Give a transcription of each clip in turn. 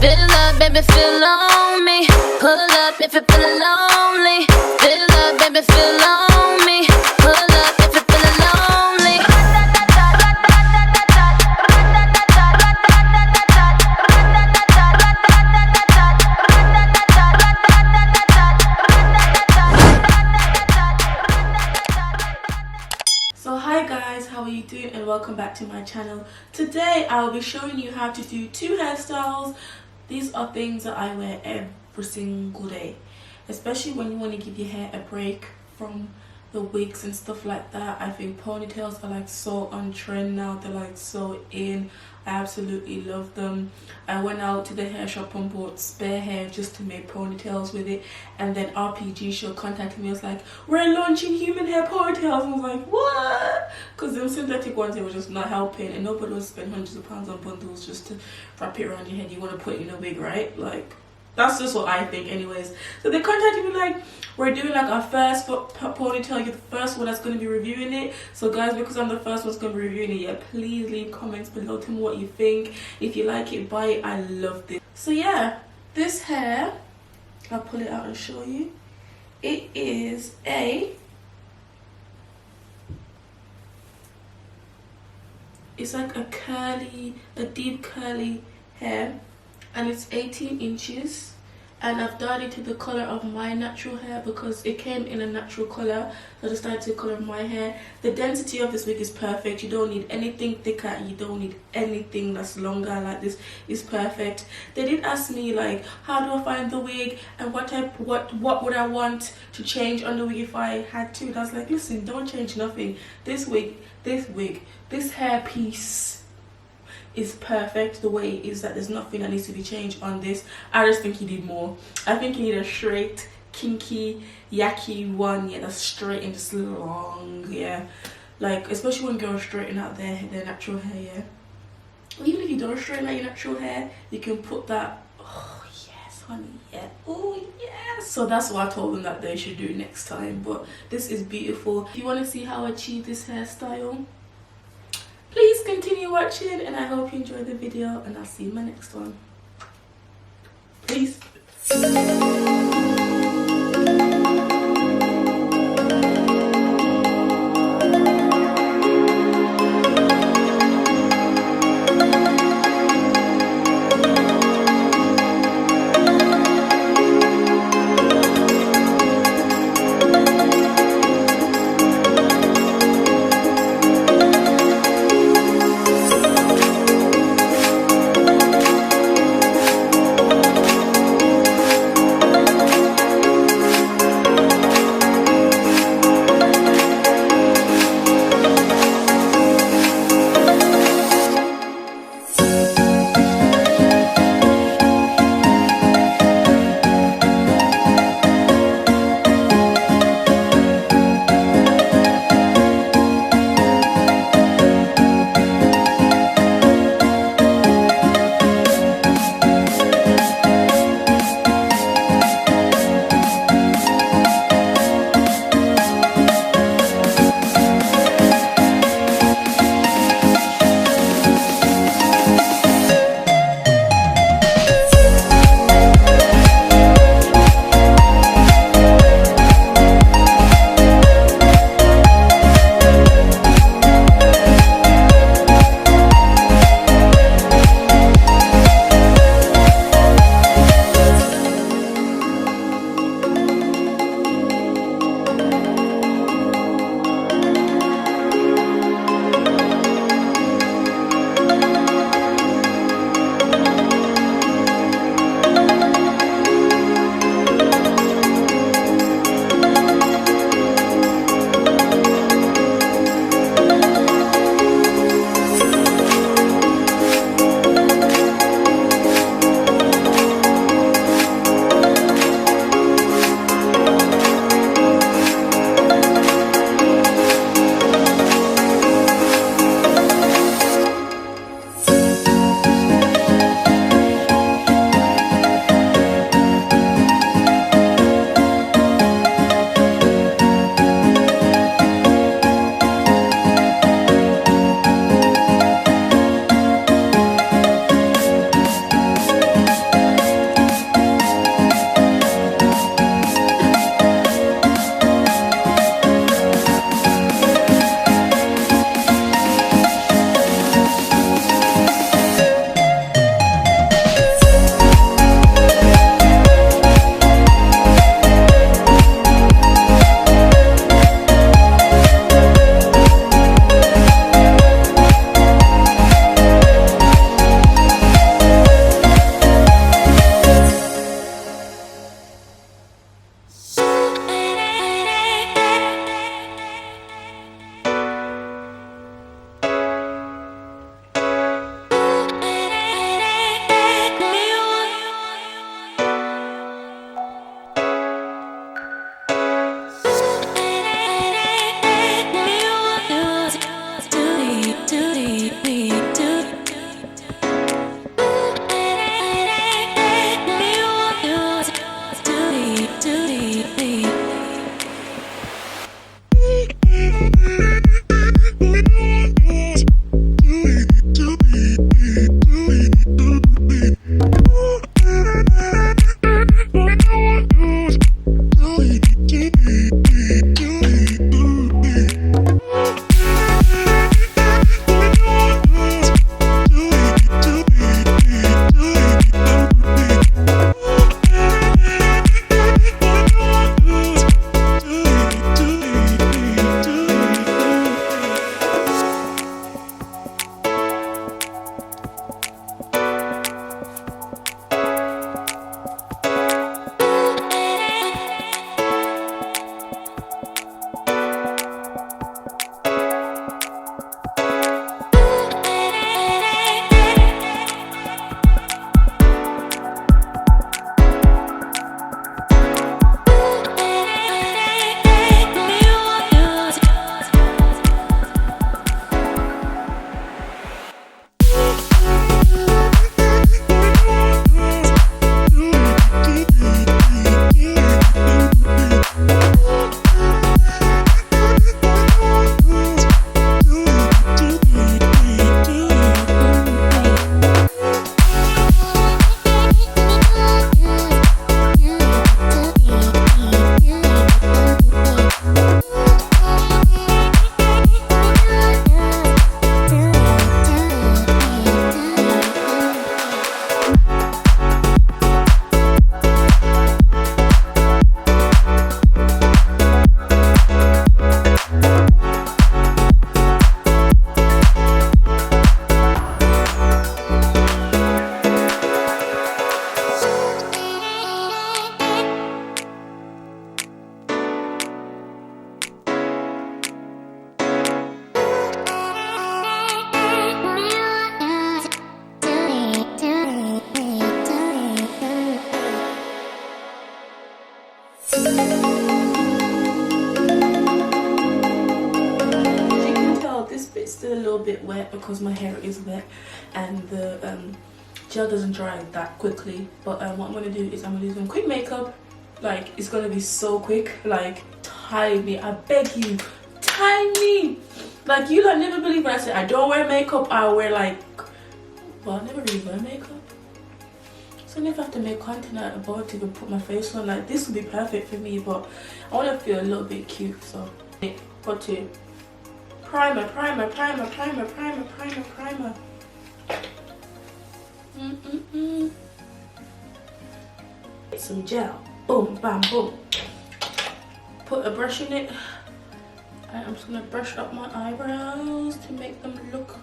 Fill up, baby, feel on me. Pull up if you're feeling lonely. Fill up, baby, feel on me. Pull up if you're feeling lonely. So hi guys, how are you doing, and welcome back to my channel. Today I will be showing you how to do 2 hairstyles. These are things that I wear every single day, especially when you want to give your hair a break from the wigs and stuff like that. I think ponytails are like so on trend now. They're like so in. I absolutely love them. I went out to the hair shop and bought spare hair just to make ponytails with it, and then RPGSHOW contacted me. I was like, we're launching human hair ponytails. I was like, what? Because them synthetic ones, they were just not helping, and nobody would spend hundreds of pounds on bundles just to wrap it around your head. You want to put it in a wig, right? Like, that's just what I think anyways. So they contacted me like, we're doing like our first ponytail. You're the first one that's going to be reviewing it. So guys, because I'm the first one that's going to be reviewing it, yeah, please leave comments below. Tell me what you think. If you like it, buy it. I love this. So yeah, this hair, I'll pull it out and show you. It is it's like a deep curly hair, and it's 18 inches, and I've dyed it to the color of my natural hair because it came in a natural color, so I just dyed it to the color of my hair. The density of this wig is perfect. You don't need anything thicker, you don't need anything that's longer. Like, this is perfect. They did ask me like, how do I find the wig and what would I want to change on the wig if I had to. And I was like, listen, don't change nothing. This hairpiece is perfect the way it is. That there's nothing that needs to be changed on this. I just think you need more. I think you need a straight, kinky, yucky one, yeah, that's straight and just long, yeah. Like, especially when girls straighten out their natural hair, yeah. Even if you don't straighten out your natural hair, you can put that, oh yes honey, yeah, oh yes. So that's what I told them that they should do next time. But this is beautiful. If you want to see how I achieve this hairstyle, please continue watching, and I hope you enjoyed the video, and I'll see you in my next one. Peace. because my hair is wet and the gel doesn't dry that quickly. But what I'm gonna do is I'm gonna do some quick makeup. Like, it's gonna be so quick. Like, tie me, I beg you, tie me. Like, you like never believe when I say I don't wear makeup. I wear like, well, I never really wear makeup. So if I have to make content about to even put my face on, like, this would be perfect for me. But I want to feel a little bit cute, so got to primer. Get some gel. Boom, bam, boom. Put a brush in it. And I'm just gonna brush up my eyebrows to make them look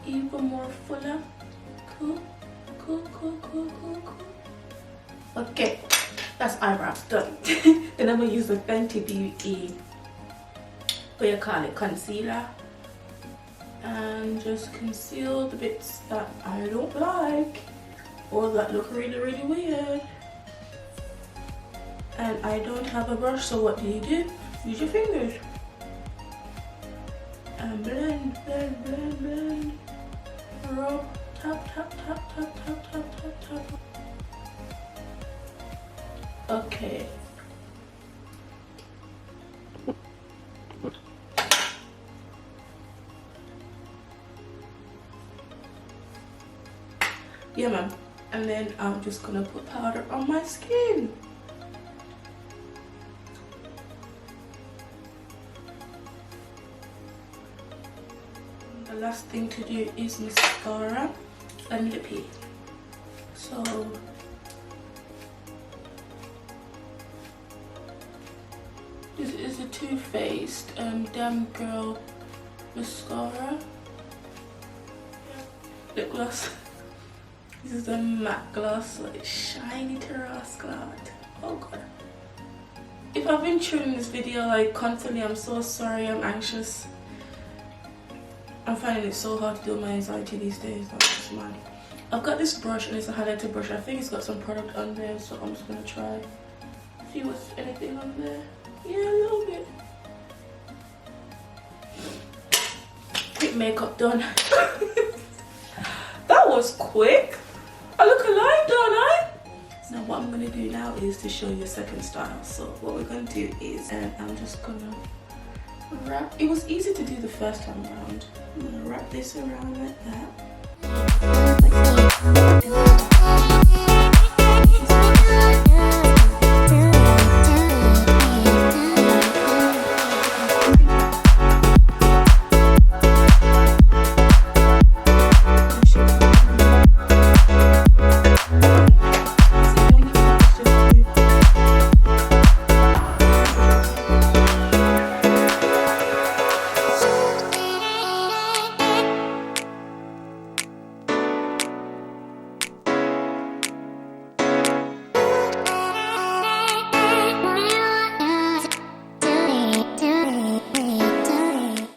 even more fuller. Cool. Okay, that's eyebrows done. Then I'm gonna use the Fenty Beauty, what you call it, concealer, and just conceal the bits that I don't like or that look really weird. And I don't have a brush, so what do? Use your fingers and blend. Rub, tap. Okay. Yeah, man. And then I'm just gonna put powder on my skin. The last thing to do is mascara and lippy. So this is a Too Faced Damn Girl mascara. Lip gloss. This is a matte gloss, like shiny terracotta. Oh god. If I've been tuning this video like constantly, I'm so sorry. I'm anxious. I'm finding it so hard to deal with my anxiety these days. I'm just mad. I've got this brush and it's a highlighter brush. I think it's got some product on there, so I'm just gonna try. See what's anything on there. Yeah, a little bit. Quick makeup done. That was quick. I look alive, don't I? Now what I'm gonna do now is to show you a second style. So what we're gonna do is, and I'm just gonna wrap. It was easy to do the first time around. I'm gonna wrap this around like that.